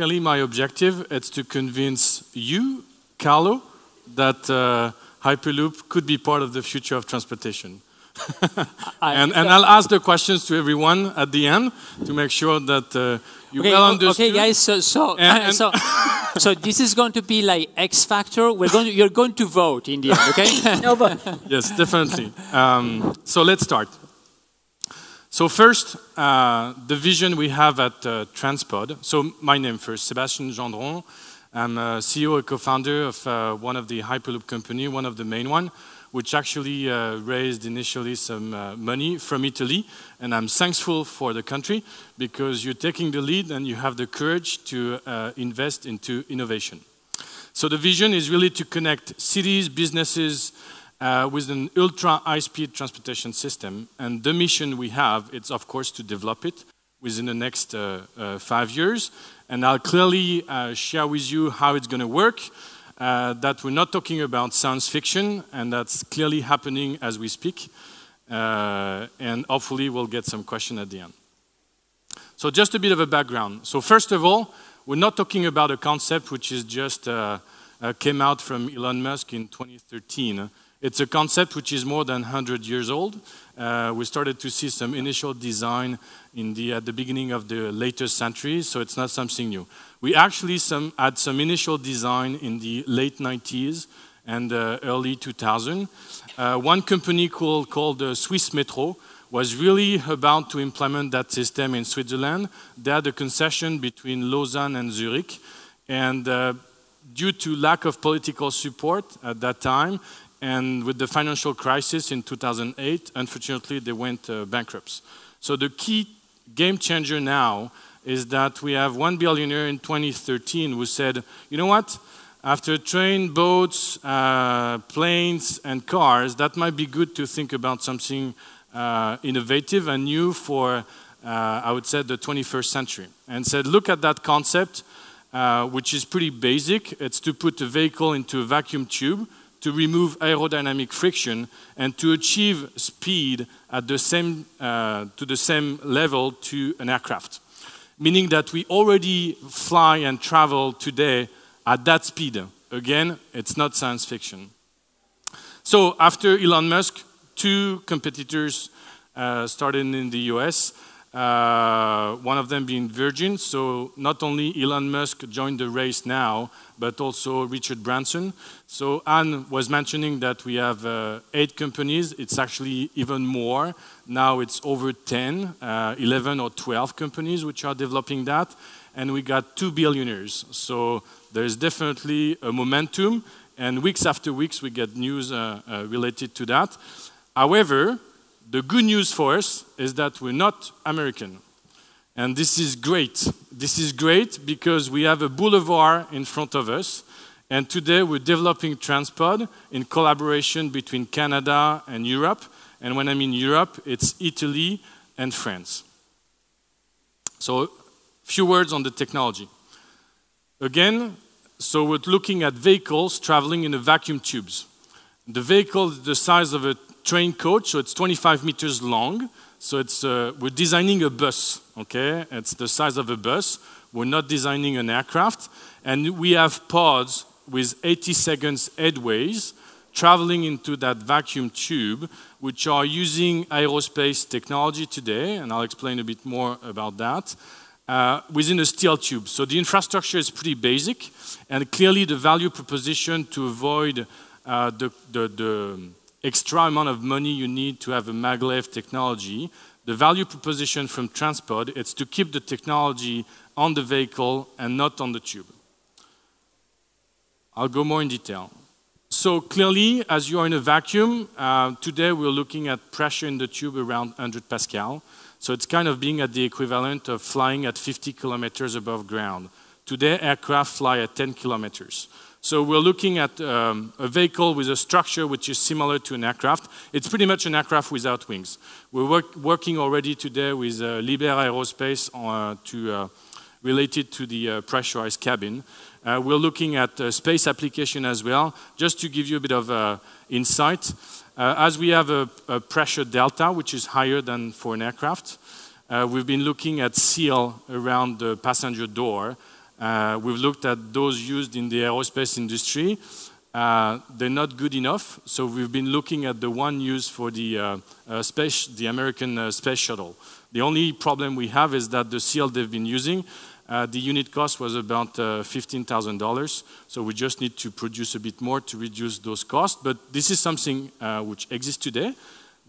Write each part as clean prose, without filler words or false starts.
clearly my objective is to convince you, Carlo, that Hyperloop could be part of the future of transportation. and I'll ask the questions to everyone at the end to make sure that you well understood. Okay, guys. So this is going to be like X Factor. You're going to vote in the end, okay? No vote. Yes, definitely. So let's start. So first, the vision we have at Transpod. So my name first, Sébastien Gendron. I'm CEO and co-founder of one of the Hyperloop company, one of the main one, which actually raised initially some money from Italy. And I'm thankful for the country because you're taking the lead and you have the courage to invest into innovation. So the vision is really to connect cities, businesses with an ultra high-speed transportation system. And the mission we have, it's of course to develop it within the next 5 years. And I'll clearly share with you how it's going to work. That we're not talking about science fiction, and that's clearly happening as we speak. And hopefully we'll get some question at the end. So just a bit of a background. So first of all, we're not talking about a concept which is just came out from Elon Musk in 2013. It's a concept which is more than 100 years old. We started to see some initial design at the beginning of the later century, so it's not something new. We actually had some initial design in the late 90s and early 2000. One company called Swiss Metro was really about to implement that system in Switzerland. They had a concession between Lausanne and Zurich, and due to lack of political support at that time, and with the financial crisis in 2008, unfortunately, they went bankrupt. So the key game changer now is that we have one billionaire in 2013 who said, you know what? After train, boats, planes, and cars, that might be good to think about something innovative and new for, I would say, the 21st century. And said, look at that concept, which is pretty basic. It's to put a vehicle into a vacuum tube, to remove aerodynamic friction and to achieve speed at the same, to the same level to an aircraft. Meaning that we already fly and travel today at that speed. Again, it's not science fiction. So after Elon Musk, two competitors started in the US, one of them being Virgin. So not only Elon Musk joined the race now, but also Richard Branson. So Anne was mentioning that we have 8 companies. It's actually even more. Now it's over 10, 11 or 12 companies which are developing that. And we got 2 billionaires. So there's definitely a momentum. And weeks after weeks, we get news related to that. However, the good news for us is that we're not American. And this is great. This is great because we have a boulevard in front of us. And today we're developing Transpod in collaboration between Canada and Europe. And when I mean Europe, it's Italy and France. So a few words on the technology. Again, so we're looking at vehicles traveling in a vacuum tubes. The vehicle is the size of a train coach, so it's 25 meters long. So it's, we're designing a bus, okay? It's the size of a bus. We're not designing an aircraft. And we have pods with 80 seconds headways traveling into that vacuum tube, which are using aerospace technology today, and I'll explain a bit more about that, within a steel tube. So the infrastructure is pretty basic, and clearly the value proposition to avoid the extra amount of money you need to have a maglev technology, the value proposition from Transpod is to keep the technology on the vehicle and not on the tube. I'll go more in detail. So clearly, as you are in a vacuum, today we're looking at pressure in the tube around 100 Pascal. So it's kind of being at the equivalent of flying at 50 kilometers above ground. Today, aircraft fly at 10 kilometers. So we're looking at a vehicle with a structure which is similar to an aircraft. It's pretty much an aircraft without wings. We're working already today with Liber Aerospace related to the pressurized cabin. We're looking at space application as well. Just to give you a bit of insight, as we have a pressure delta, which is higher than for an aircraft, we've been looking at seal around the passenger door, We've looked at those used in the aerospace industry. They're not good enough, so we've been looking at the one used for the American space shuttle. The only problem we have is that the seal they've been using, the unit cost was about $15,000, so we just need to produce a bit more to reduce those costs, but this is something which exists today.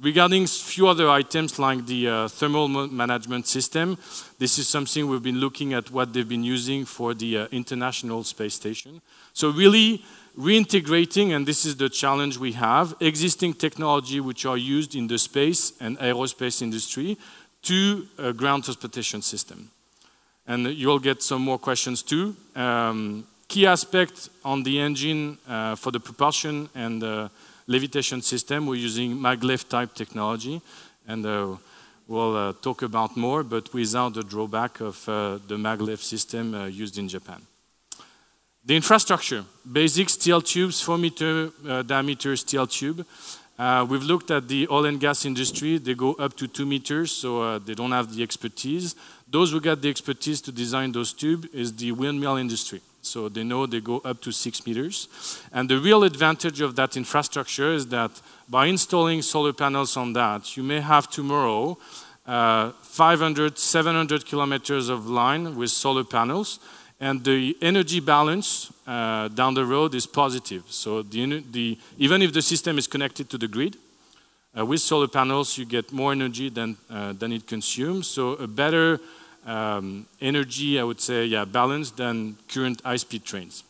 Regarding a few other items like the thermal management system, this is something we've been looking at what they've been using for the International Space Station. So really reintegrating, and this is the challenge we have, existing technology which are used in the space and aerospace industry to a ground transportation system. And you'll get some more questions too. Key aspect on the engine for the propulsion and levitation system, we're using maglev type technology, and we'll talk about more, but without the drawback of the maglev system used in Japan. The infrastructure, basic steel tubes, 4-meter diameter steel tube. We've looked at the oil and gas industry. They go up to 2 meters, so they don't have the expertise. Those who got the expertise to design those tubes is the windmill industry. So they know they go up to 6 meters. And the real advantage of that infrastructure is that by installing solar panels on that, you may have tomorrow 500, 700 kilometers of line with solar panels, and the energy balance down the road is positive. So even if the system is connected to the grid, with solar panels you get more energy than it consumes. So a better energy, I would say, balance than current high-speed trains.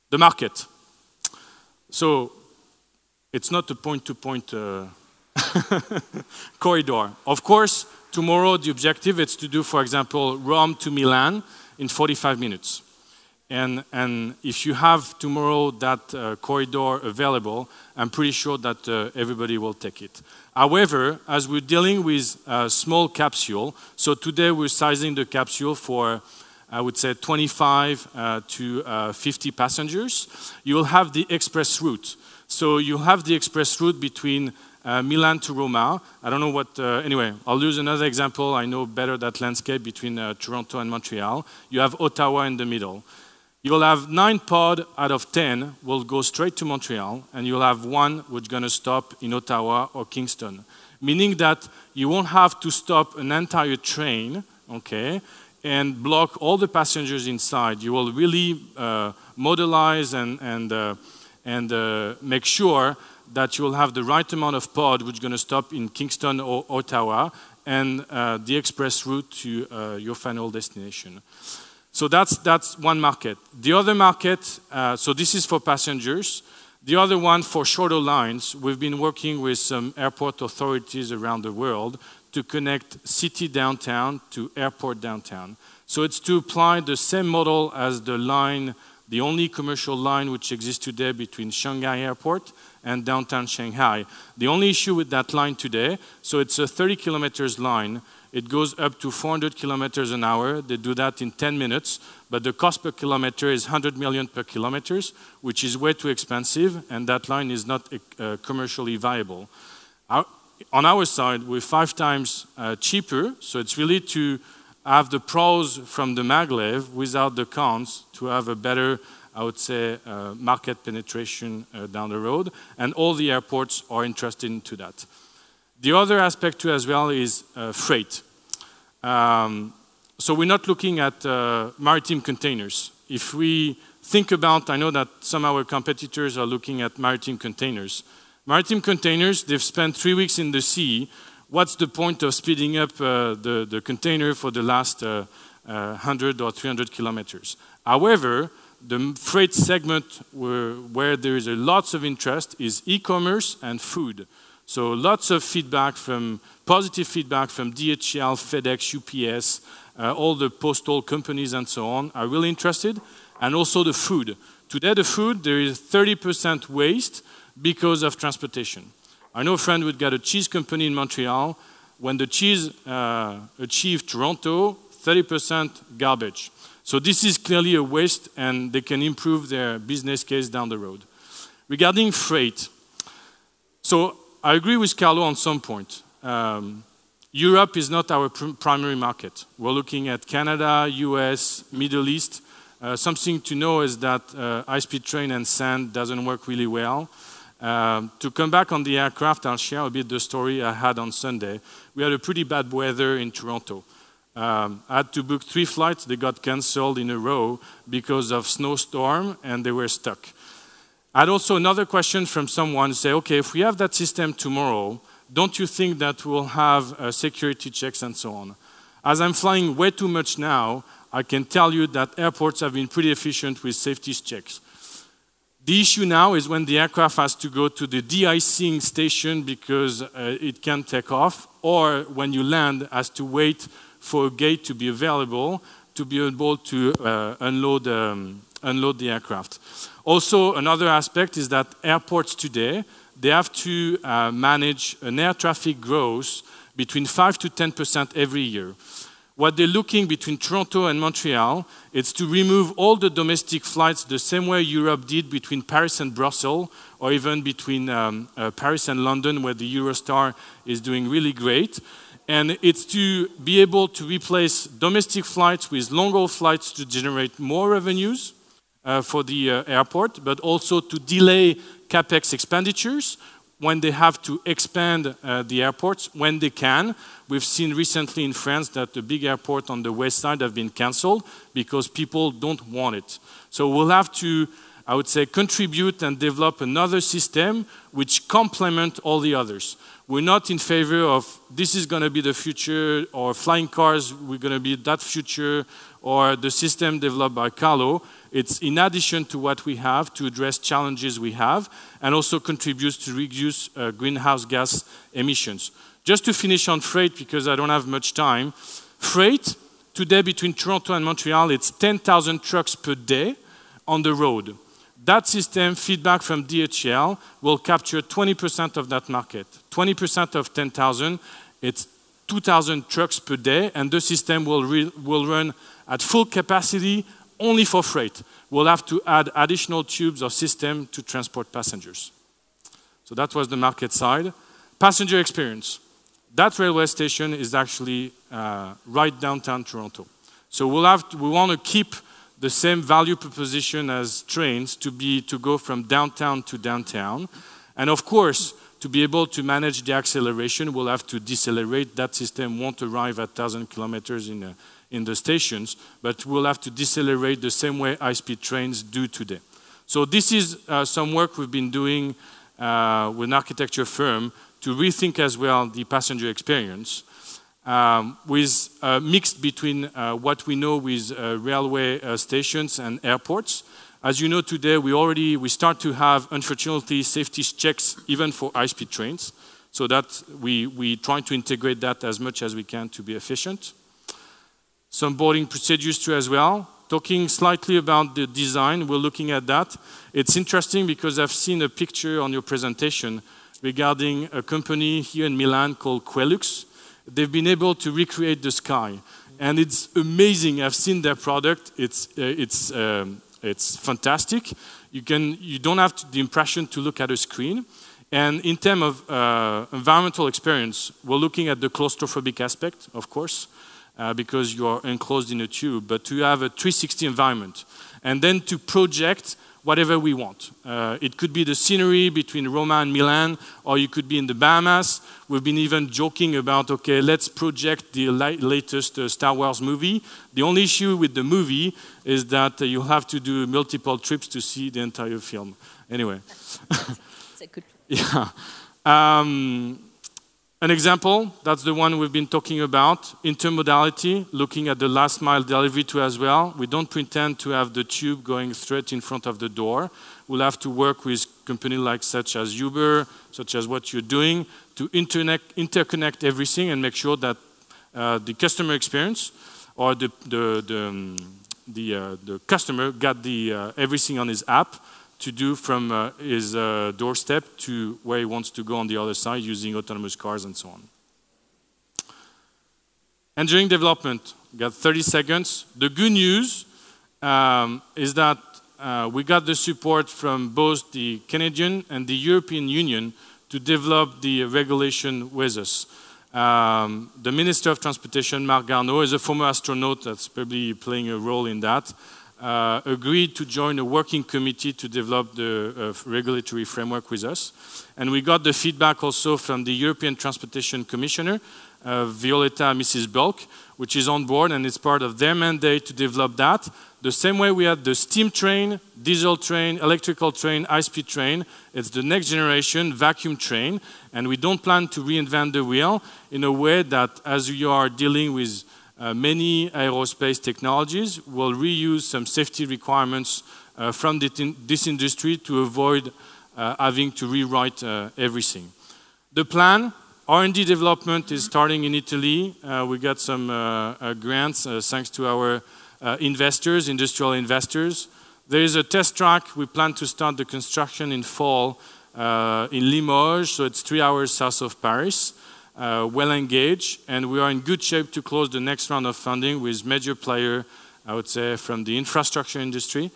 The market. So it's not a point-to-point corridor. Of course, tomorrow the objective is to do, for example, Rome to Milan in 45 minutes. And if you have tomorrow that corridor available, I'm pretty sure that everybody will take it. However, as we're dealing with a small capsule, so today we're sizing the capsule for, I would say, 25 to 50 passengers. You will have the express route. So you have the express route between Milan to Roma. I don't know what, anyway, I'll use another example. I know better that landscape between Toronto and Montreal. You have Ottawa in the middle. You'll have 9 pods out of 10 will go straight to Montreal, and you'll have 1 which is going to stop in Ottawa or Kingston. Meaning that you won't have to stop an entire train, okay, and block all the passengers inside. You will really modelize and make sure that you will have the right amount of pod which is going to stop in Kingston or Ottawa, and the express route to your final destination. So that's one market. The other market, so this is for passengers. The other one for shorter lines, we've been working with some airport authorities around the world to connect city downtown to airport downtown. So it's to apply the same model as the line, the only commercial line which exists today between Shanghai Airport and downtown Shanghai. The only issue with that line today, so it's a 30 kilometers line. It goes up to 400 kilometers an hour. They do that in 10 minutes, but the cost per kilometer is 100 million per kilometer, which is way too expensive, and that line is not commercially viable. On our side, we're 5 times cheaper, so it's really to have the pros from the maglev without the cons to have a better, I would say, market penetration down the road, and all the airports are interested into that. The other aspect too as well is freight. So we're not looking at maritime containers. If we think about, I know that some of our competitors are looking at maritime containers. Maritime containers, they've spent 3 weeks in the sea. What's the point of speeding up the container for the last 100 or 300 kilometers? However, the freight segment where there is lots of interest is e-commerce and food. So lots of feedback positive feedback from DHL, FedEx, UPS, all the postal companies and so on are really interested, and also the food. Today the food, there is 30% waste because of transportation. I know a friend who got a cheese company in Montreal. When the cheese achieved Toronto, 30% garbage. So this is clearly a waste, and they can improve their business case down the road. Regarding freight, so I agree with Carlo on some point. Europe is not our primary market. We're looking at Canada, US, Middle East. Something to know is that high-speed train and sand doesn't work really well. To come back on the aircraft, I'll share a bit the story I had on Sunday. We had a pretty bad weather in Toronto. I had to book 3 flights. They got cancelled in a row because of snowstorm, and they were stuck. I had also another question from someone say, okay, if we have that system tomorrow, don't you think that we'll have security checks and so on? As I'm flying way too much now, I can tell you that airports have been pretty efficient with safety checks. The issue now is when the aircraft has to go to the de-icing station because it can't take off, or when you land, has to wait for a gate to be available to be able to unload the aircraft. Also, another aspect is that airports today, they have to manage an air traffic growth between 5 to 10% every year. What they're looking between Toronto and Montreal is to remove all the domestic flights the same way Europe did between Paris and Brussels, or even between Paris and London, where the Eurostar is doing really great. And it's to be able to replace domestic flights with long-haul flights to generate more revenues for the airport, but also to delay CapEx expenditures when they have to expand the airports, when they can. We've seen recently in France that the big airport on the west side have been cancelled because people don't want it. So we'll have to, I would say, contribute and develop another system which complement all the others. We're not in favor of this is going to be the future, or flying cars, we're going to be that future, or the system developed by Carlo. It's in addition to what we have to address challenges we have, and also contributes to reduce greenhouse gas emissions. Just to finish on freight, because I don't have much time. Freight, today between Toronto and Montreal, it's 10,000 trucks per day on the road. That system, feedback from DHL, will capture 20% of that market. 20% of 10,000, it's 2,000 trucks per day, and the system will run at full capacity only for freight. We'll have to add additional tubes or system to transport passengers. So that was the market side. Passenger experience. That railway station is actually right downtown Toronto. So we want to keep the same value proposition as trains to go from downtown to downtown. And of course, to be able to manage the acceleration, we'll have to decelerate. That system won't arrive at 1,000 kilometers in the stations, but we'll have to decelerate the same way high-speed trains do today. So this is some work we've been doing with an architecture firm to rethink as well the passenger experience. With mixed between what we know with railway stations and airports. As you know today, we start to have, unfortunately, safety checks even for high-speed trains. So that we try to integrate that as much as we can to be efficient. Some boarding procedures too as well. Talking slightly about the design, we're looking at that. It's interesting because I've seen a picture on your presentation regarding a company here in Milan called Quelux. They've been able to recreate the sky, and it's amazing. I've seen their product. It's fantastic. You don't have the impression to look at a screen. And in terms of environmental experience, we're looking at the claustrophobic aspect, of course, because you are enclosed in a tube, but to have a 360 environment, and then to project whatever we want. It could be the scenery between Roma and Milan, or you could be in the Bahamas. We've been even joking about, okay, let's project the latest Star Wars movie. The only issue with the movie is that you'll have to do multiple trips to see the entire film. Anyway. It's a good. Yeah. An example, that's the one we've been talking about, intermodality, looking at the last mile delivery too as well. We don't pretend to have the tube going straight in front of the door. We'll have to work with companies like such as Uber, such as what you're doing, to interconnect everything and make sure that the customer experience or the customer got everything on his app to do from his doorstep to where he wants to go on the other side using autonomous cars and so on. Engineering development, got 30 seconds. The good news is that we got the support from both the Canadian and the European Union to develop the regulation with us. The Minister of Transportation, Marc Garneau, is a former astronaut that's probably playing a role in that, agreed to join a working committee to develop the regulatory framework with us. And we got the feedback also from the European Transportation Commissioner, Violeta Mrs. Bulk, which is on board, and it's part of their mandate to develop that. The same way we had the steam train, diesel train, electrical train, high-speed train, it's the next generation vacuum train, and we don't plan to reinvent the wheel in a way that, as you are dealing with many aerospace technologies, we'll reuse some safety requirements from this industry to avoid having to rewrite everything. The plan, R&D development is starting in Italy. We got some grants thanks to our investors, industrial investors. There is a test track. We plan to start the construction in fall in Limoges, so it's 3 hours south of Paris. Well engaged, and we are in good shape to close the next round of funding with major player, I would say, from the infrastructure industry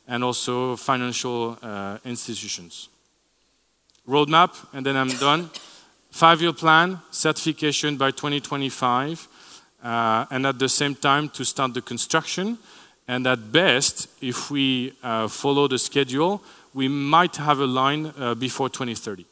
and also financial institutions. Roadmap, and then I'm done. 5-year plan, certification by 2025, and at the same time to start the construction. And at best, if we follow the schedule, we might have a line before 2030.